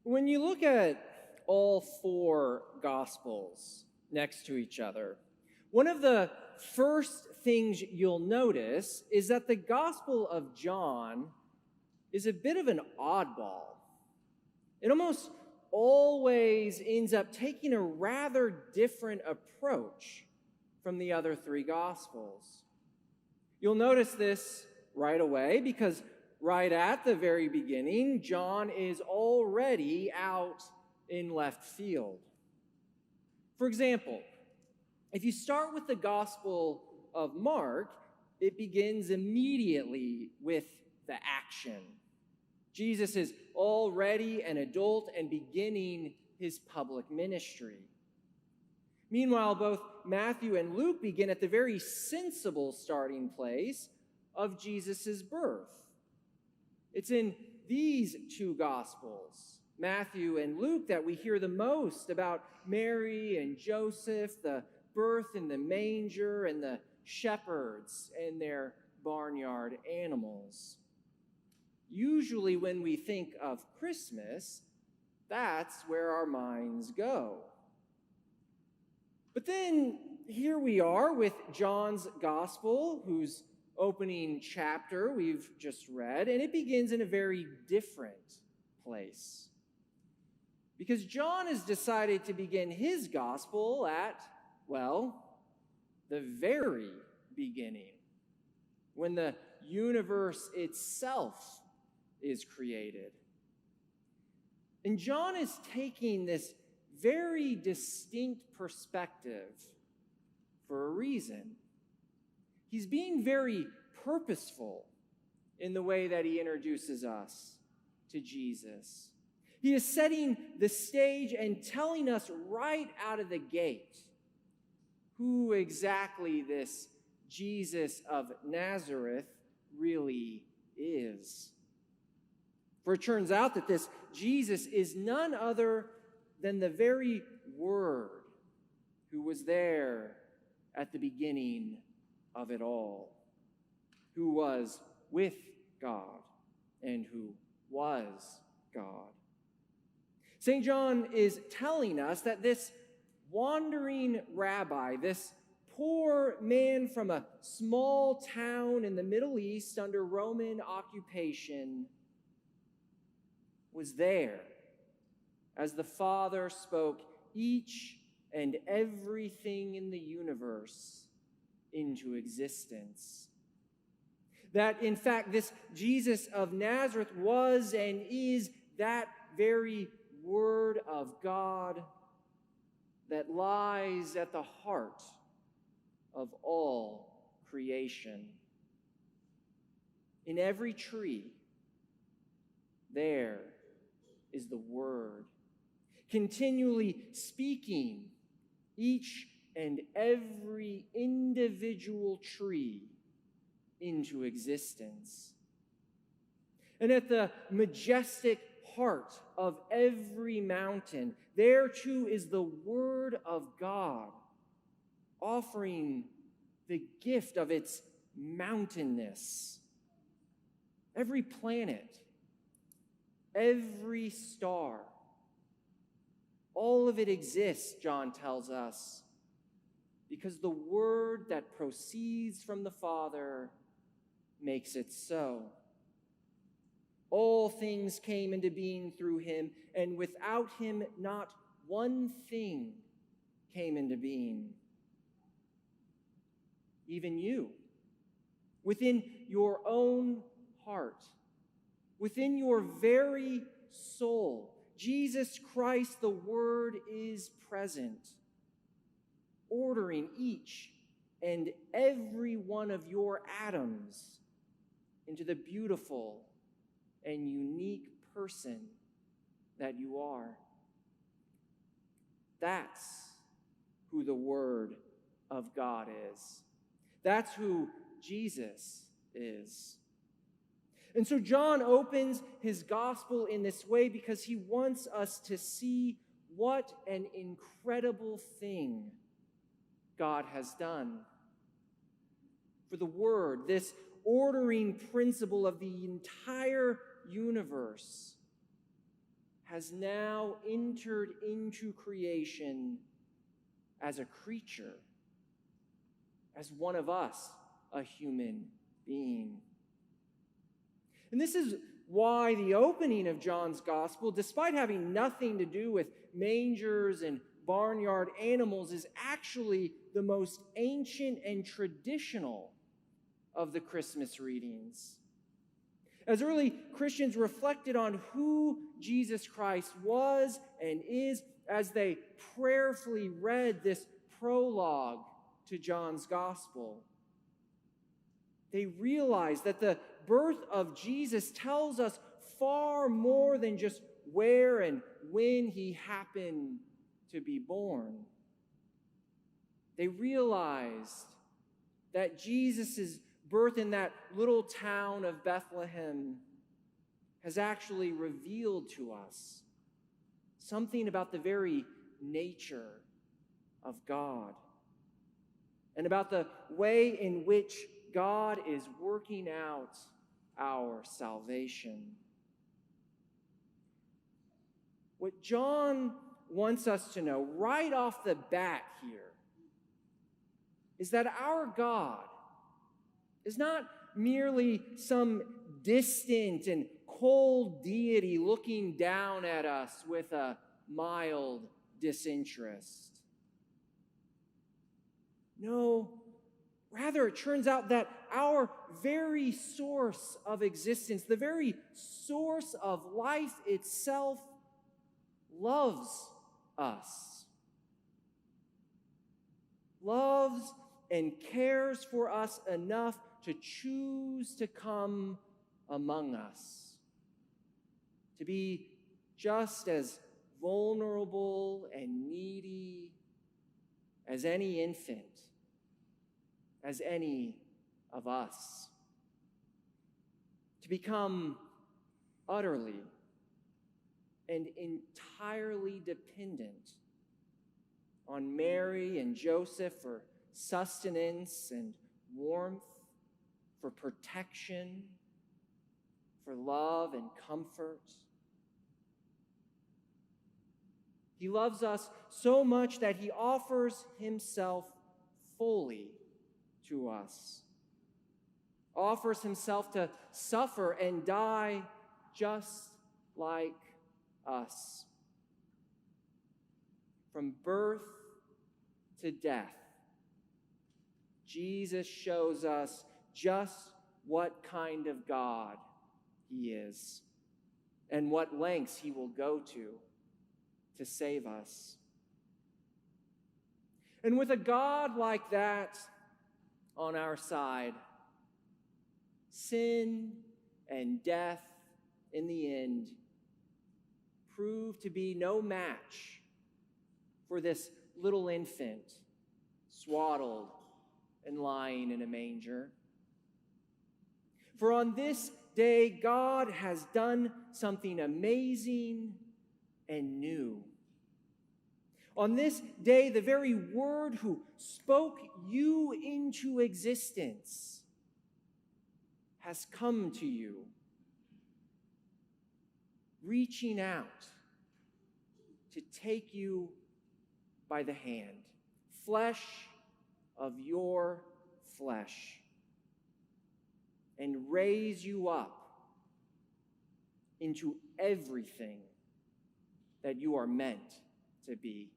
When you look at all four Gospels next to each other, one of the first things you'll notice is that the Gospel of John is a bit of an oddball. It almost always ends up taking a rather different approach from the other three Gospels. You'll notice this right away because right at the very beginning, John is already out in left field. For example, if you start with the Gospel of Mark, it begins immediately with the action. Jesus is already an adult and beginning his public ministry. Meanwhile, both Matthew and Luke begin at the very sensible starting place of Jesus' birth. It's in these two Gospels, Matthew and Luke, that we hear the most about Mary and Joseph, the birth in the manger, and the shepherds and their barnyard animals. Usually when we think of Christmas, that's where our minds go. But then here we are with John's Gospel, whose opening chapter we've just read, and it begins in a very different place. Because John has decided to begin his Gospel at, well, the very beginning, when the universe itself is created. And John is taking this very distinct perspective for a reason. He's being very purposeful in the way that he introduces us to Jesus. He is setting the stage and telling us right out of the gate who exactly this Jesus of Nazareth really is. For it turns out that this Jesus is none other than the very Word who was there at the beginning of it all, who was with God and who was God. St. John is telling us that this wandering rabbi, this poor man from a small town in the Middle East under Roman occupation, was there as the Father spoke each and everything in the universe into existence. That, in fact, this Jesus of Nazareth was and is that very Word of God that lies at the heart of all creation. In every tree, there is the Word, continually speaking each and every individual tree into existence. And at the majestic heart of every mountain, there too is the Word of God, offering the gift of its mountainness. Every planet, every star, all of it exists, John tells us, because the Word that proceeds from the Father makes it so. All things came into being through him, and without him not one thing came into being. Even you, within your own heart, within your very soul, Jesus Christ, the Word, is present, ordering each and every one of your atoms into the beautiful and unique person that you are. That's who the Word of God is. That's who Jesus is. And so John opens his gospel in this way because he wants us to see what an incredible thing God has done. For the Word, this ordering principle of the entire universe, has now entered into creation as a creature, as one of us, a human being. And this is why the opening of John's Gospel, despite having nothing to do with mangers and barnyard animals, is actually the most ancient and traditional of the Christmas readings. As early Christians reflected on who Jesus Christ was and is, as they prayerfully read this prologue to John's Gospel, they realized that the birth of Jesus tells us far more than just where and when he happened to be born. They realized that Jesus' birth in that little town of Bethlehem has actually revealed to us something about the very nature of God and about the way in which God is working out our salvation. What John wants us to know right off the bat here is that our God is not merely some distant and cold deity looking down at us with a mild disinterest. No, rather it turns out that our very source of existence, the very source of life itself, loves us. Loves and cares for us enough to choose to come among us, to be just as vulnerable and needy as any infant, as any of us, to become utterly and entirely dependent on Mary and Joseph for sustenance and warmth, for protection, for love and comfort. He loves us so much that he offers himself fully to us, offers himself to suffer and die just like us. From birth to death, Jesus shows us just what kind of God he is and what lengths he will go to save us. And with a God like that on our side, sin and death in the end prove to be no match for this little infant swaddled and lying in a manger. For on this day, God has done something amazing and new. On this day, the very Word who spoke you into existence has come to you, reaching out to take you by the hand, flesh of your flesh, and raise you up into everything that you are meant to be.